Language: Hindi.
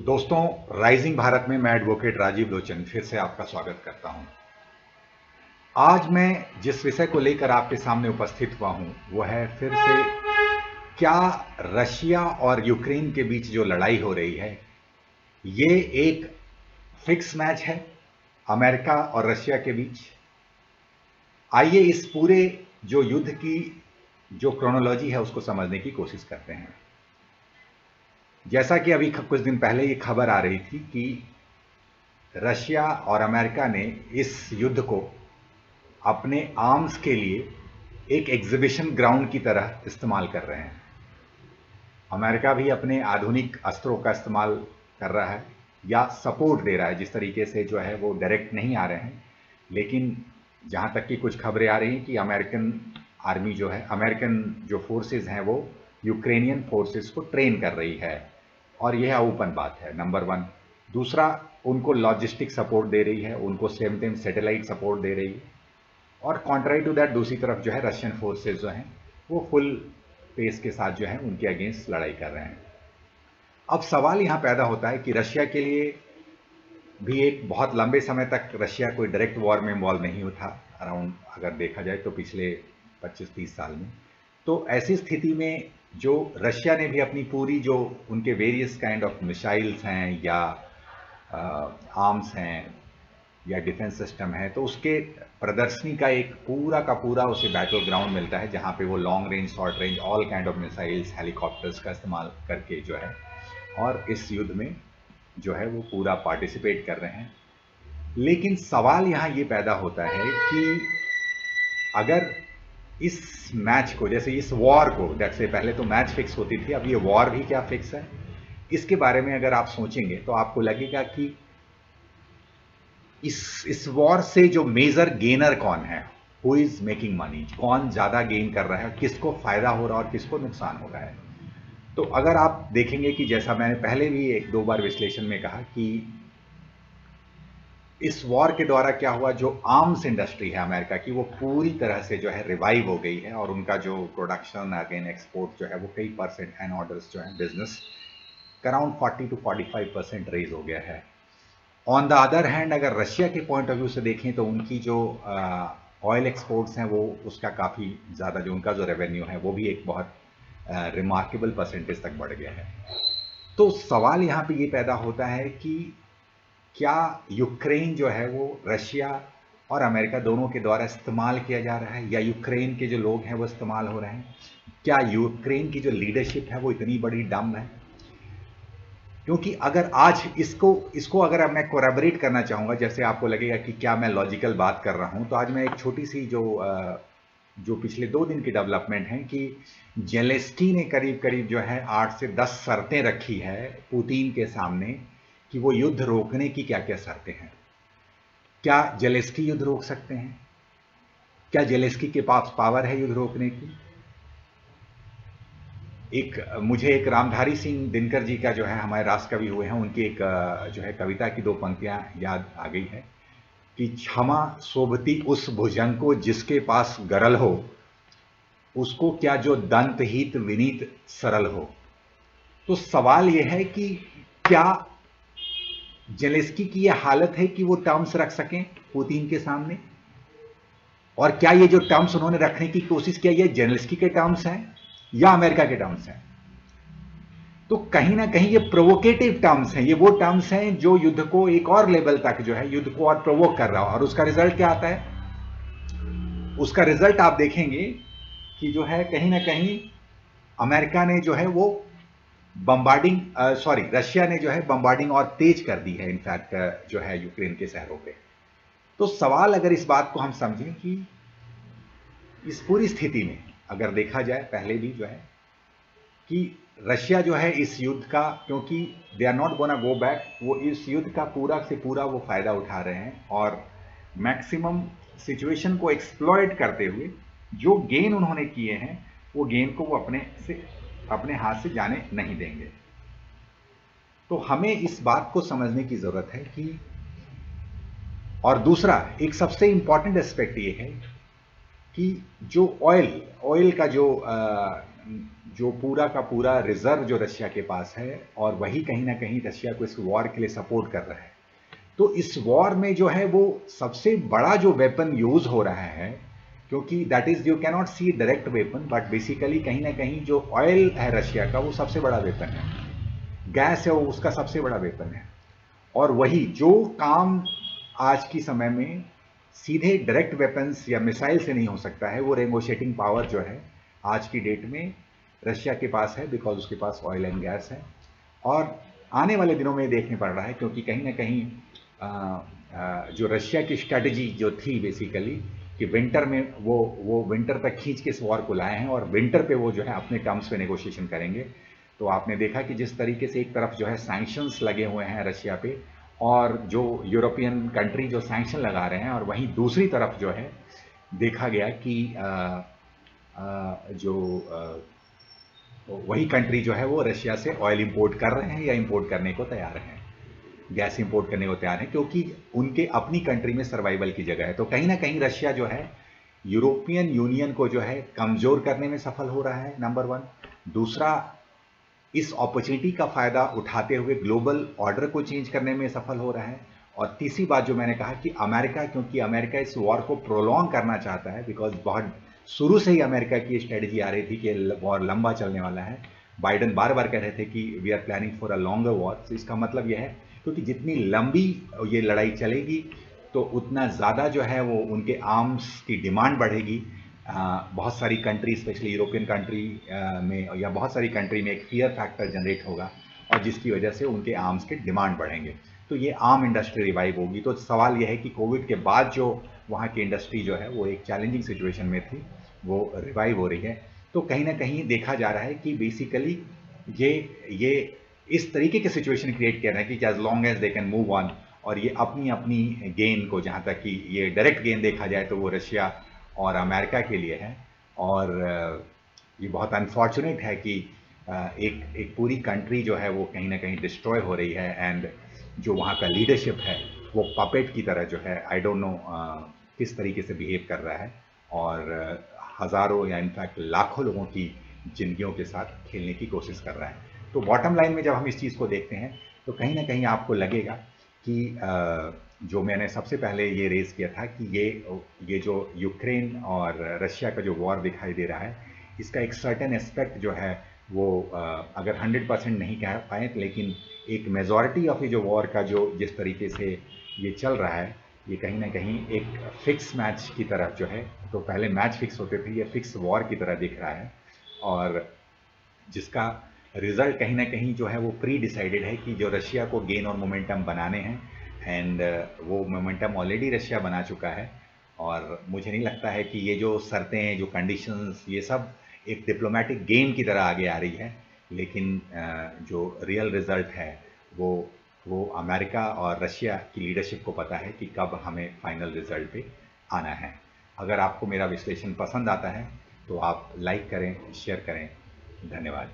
दोस्तों, राइजिंग भारत में मैं एडवोकेट राजीव लोचन फिर से आपका स्वागत करता हूं। आज मैं जिस विषय को लेकर आपके सामने उपस्थित हुआ हूं वो है फिर से क्या रशिया और यूक्रेन के बीच जो लड़ाई हो रही है ये एक फिक्स मैच है अमेरिका और रशिया के बीच। आइए इस पूरे जो युद्ध की जो क्रोनोलॉजी है उसको समझने की कोशिश करते हैं। जैसा कि अभी कुछ दिन पहले ये खबर आ रही थी कि रशिया और अमेरिका ने इस युद्ध को अपने आर्म्स के लिए एक एग्जीबिशन ग्राउंड की तरह इस्तेमाल कर रहे हैं। अमेरिका भी अपने आधुनिक अस्त्रों का इस्तेमाल कर रहा है या सपोर्ट दे रहा है। जिस तरीके से जो है वो डायरेक्ट नहीं आ रहे हैं, लेकिन जहां तक कि कुछ खबरें आ रही हैं कि अमेरिकन आर्मी जो है, अमेरिकन जो फोर्सेस हैं वो यूक्रेनियन फोर्सेस को ट्रेन कर रही है, और यह ओपन बात है, नंबर वन। दूसरा, उनको लॉजिस्टिक सपोर्ट दे रही है, उनको सेम टाइम सैटेलाइट सपोर्ट दे रही है। और कॉन्ट्रारी टू दैट दूसरी तरफ जो है रशियन फोर्सेस जो हैं वो फुल पेस के साथ जो है उनके अगेंस्ट लड़ाई कर रहे हैं। अब सवाल यहां पैदा होता है कि रशिया के लिए भी एक बहुत लंबे समय तक रशिया कोई डायरेक्ट वॉर में इन्वॉल्व नहीं था, अराउंड अगर देखा जाए तो पिछले 25-30 साल में। तो ऐसी स्थिति में जो रशिया ने भी अपनी पूरी जो उनके वेरियस काइंड ऑफ मिसाइल्स हैं या आर्म्स हैं या डिफेंस सिस्टम है, तो उसके प्रदर्शनी का एक पूरा का पूरा उसे बैटल ग्राउंड मिलता है जहां पे वो long range, short range, all kind of missiles, helicopters का इस्तेमाल करके जो है और इस युद्ध में जो है वो पूरा पार्टिसिपेट कर रहे हैं। लेकिन सवाल यहां ये पैदा होता है कि अगर इस मैच को, जैसे इस वॉर को, जैसे पहले तो मैच फिक्स होती थी, अब ये वॉर भी क्या फिक्स है, इसके बारे में अगर आप सोचेंगे तो आपको लगेगा कि इस वॉर से जो मेजर गेनर कौन है, हु इज मेकिंग मनी, कौन ज्यादा गेन कर रहा है, किसको फायदा हो रहा है और किसको नुकसान हो रहा है। तो अगर आप देखेंगे कि जैसा मैंने पहले भी एक दो बार विश्लेषण में कहा कि इस वॉर के द्वारा क्या हुआ, जो आर्म्स इंडस्ट्री है अमेरिका की वो पूरी तरह से जो है रिवाइव हो गई है, और उनका जो प्रोडक्शन अगेन एक्सपोर्ट जो है वो कई परसेंट एंड ऑर्डर्स जो है बिजनेस अराउंड 40 to 45% रेज हो गया है। ऑन द अदर हैंड अगर रशिया के पॉइंट ऑफ व्यू से देखें तो उनकी जो ऑयल एक्सपोर्ट्स हैं वो उसका काफ़ी ज़्यादा, जो उनका जो रेवेन्यू है वो भी एक बहुत रिमार्केबल परसेंटेज तक बढ़ गया है। तो सवाल यहाँ पे ये पैदा होता है कि क्या यूक्रेन जो है वो रशिया और अमेरिका दोनों के द्वारा इस्तेमाल किया जा रहा है, या यूक्रेन के जो लोग हैं वो इस्तेमाल हो रहे हैं? क्या यूक्रेन की जो लीडरशिप है वो इतनी बड़ी डम है? क्योंकि अगर आज इसको इसको अगर मैं कोरैबोरेट करना चाहूँगा, जैसे आपको लगेगा कि क्या मैं लॉजिकल बात कर रहा हूँ, तो आज मैं एक छोटी सी जो पिछले 2 दिन की डेवलपमेंट है कि जेलेंस्की ने करीब करीब जो है 8 से 10 शर्तें रखी है पुतिन के सामने कि वो युद्ध रोकने की क्या क्या शर्तें हैं। क्या जेलेंस्की युद्ध रोक सकते हैं? क्या जेलेंस्की के पास पावर है युद्ध रोकने की? मुझे एक रामधारी सिंह दिनकर जी का जो है, हमारे राष्ट्र कवि हुए हैं, उनकी एक जो है कविता की 2 पंक्तियां याद आ गई है कि क्षमा शोभती उस भुजंग को जिसके पास गरल हो, उसको क्या जो दंत हित विनीत सरल हो। तो सवाल यह है कि क्या जेलेंस्की की यह हालत है कि वो टर्म्स रख सकें पुतिन के सामने, और क्या ये जो टर्म्स उन्होंने रखने की कोशिश किया ये जेलेंस्की के टर्म्स हैं या अमेरिका के टर्म्स हैं? तो कहीं ना कहीं ये प्रोवोकेटिव टर्म्स हैं, ये वो टर्म्स हैं जो युद्ध को एक और लेवल तक जो है युद्ध को और प्रोवोक कर रहा है। और उसका रिजल्ट क्या आता है? उसका रिजल्ट आप देखेंगे कि जो है कहीं ना कहीं अमेरिका ने जो है वो बम्बार्डिंग, सॉरी, रशिया ने जो है बम्बार्डिंग और तेज कर दी है इनफैक्ट जो है यूक्रेन के शहरों पे। तो सवाल अगर इस बात को हम समझें कि इस पूरी स्थिति में अगर देखा जाए पहले भी जो है कि रशिया जो है इस युद्ध का, क्योंकि they are not gonna go back, वो इस युद्ध का पूरा से पूरा वो फायदा उठा रहे हैं और मैक्सिमम सिचुएशन को एक्सप्लॉइट करते हुए जो गेन उन्होंने किए हैं वो गेन को वो अपने हाथ से जाने नहीं देंगे। तो हमें इस बात को समझने की जरूरत है कि, और दूसरा एक सबसे इंपॉर्टेंट एस्पेक्ट ये है कि जो ऑयल का जो जो पूरा का पूरा रिजर्व जो रशिया के पास है, और वही कहीं ना कहीं रशिया को इस वॉर के लिए सपोर्ट कर रहा है। तो इस वॉर में जो है वो सबसे बड़ा जो वेपन यूज हो रहा है, क्योंकि that is you cannot see direct weapon, but basically कहीं ना कहीं जो ऑयल है रशिया का वो सबसे बड़ा वेपन है, गैस है वो उसका सबसे बड़ा वेपन है। और वही जो काम आज की समय में सीधे डायरेक्ट वेपन्स या मिसाइल से नहीं हो सकता है, वो नेगोशिएटिंग पावर जो है आज की डेट में रशिया के पास है, बिकॉज उसके पास ऑयल एंड गैस है। और आने वाले दिनों में देखने पड़ रहा है, क्योंकि कहीं ना कहीं जो रशिया की स्ट्रेटजी जो थी बेसिकली कि विंटर में वो विंटर तक खींच के इस वॉर को लाए हैं, और विंटर पे वो जो है अपने टर्म्स पे नेगोशिएशन करेंगे। तो आपने देखा कि जिस तरीके से एक तरफ जो है सैंक्शंस लगे हुए हैं रशिया पे, और जो यूरोपियन कंट्री जो सैंक्शन लगा रहे हैं, और वहीं दूसरी तरफ जो है देखा गया कि वही कंट्री जो है वो रशिया से ऑयल इंपोर्ट कर रहे हैं या इंपोर्ट करने को तैयार हैं, गैस इंपोर्ट करने को तैयार हैं, क्योंकि उनके अपनी कंट्री में सर्वाइवल की जगह है। तो कहीं ना कहीं रशिया जो है यूरोपियन यूनियन को जो है कमजोर करने में सफल हो रहा है, नंबर वन। दूसरा, इस अपॉर्चुनिटी का फायदा उठाते हुए ग्लोबल ऑर्डर को चेंज करने में सफल हो रहा है। और तीसरी बात जो मैंने कहा कि अमेरिका, क्योंकि अमेरिका इस वॉर को प्रोलॉन्ग करना चाहता है, बिकॉज बहुत शुरू से ही अमेरिका की स्ट्रेटजी आ रही थी कि वॉर लंबा चलने वाला है। बाइडन बार बार कह रहे थे कि we are planning for a longer war. तो इसका मतलब यह है क्योंकि जितनी लंबी ये लड़ाई चलेगी तो उतना ज़्यादा जो है वो उनके आर्म्स की डिमांड बढ़ेगी। बहुत सारी कंट्री, स्पेशली यूरोपियन कंट्री में या बहुत सारी कंट्री में एक फियर फैक्टर जनरेट होगा, और जिसकी वजह से उनके आर्म्स के डिमांड बढ़ेंगे। तो ये आर्म इंडस्ट्री रिवाइव होगी। तो सवाल यह है कि कोविड के बाद जो वहाँ की इंडस्ट्री जो है वो एक चैलेंजिंग सिचुएशन में थी, वो रिवाइव हो रही है। तो कहीं ना कहीं देखा जा रहा है कि बेसिकली ये इस तरीके के सिचुएशन क्रिएट कर रहे हैं कि as long as they can move on, और ये अपनी अपनी गेन को, जहाँ तक कि ये डायरेक्ट गेन देखा जाए तो वो रशिया और अमेरिका के लिए है। और ये बहुत अनफॉर्चुनेट है कि एक पूरी कंट्री जो है वो कहीं ना कहीं डिस्ट्रॉय हो रही है, एंड जो वहाँ का लीडरशिप है वो पपेट की तरह जो है, आई डोंट नो किस तरीके से बिहेव कर रहा है, और हज़ारों या इनफैक्ट लाखों लोगों की जिंदगियों के साथ खेलने की कोशिश कर रहा है। तो बॉटम लाइन में जब हम इस चीज़ को देखते हैं तो कहीं ना कहीं आपको लगेगा कि जो मैंने सबसे पहले ये रेज किया था कि ये जो यूक्रेन और रशिया का जो वॉर दिखाई दे रहा है, इसका एक सर्टेन एस्पेक्ट जो है वो अगर 100% नहीं कह पाए, लेकिन एक मेजॉरिटी ऑफ ये जो वॉर का जो जिस तरीके से ये चल रहा है, ये कहीं ना कहीं एक फिक्स मैच की तरह जो है, तो पहले मैच फिक्स होते थे, ये फिक्स वॉर की तरह दिख रहा है, और जिसका रिजल्ट कहीं ना कहीं जो है वो प्री डिसाइडेड है कि जो रशिया को गेन और मोमेंटम बनाने हैं, एंड वो मोमेंटम ऑलरेडी रशिया बना चुका है। और मुझे नहीं लगता है कि ये जो शर्तें, जो कंडीशंस, ये सब एक डिप्लोमेटिक गेम की तरह आगे आ रही है, लेकिन जो रियल रिजल्ट है वो अमेरिका और रशिया की लीडरशिप को पता है कि कब हमें फाइनल रिजल्ट पे आना है। अगर आपको मेरा विश्लेषण पसंद आता है तो आप लाइक करें, शेयर करें। धन्यवाद।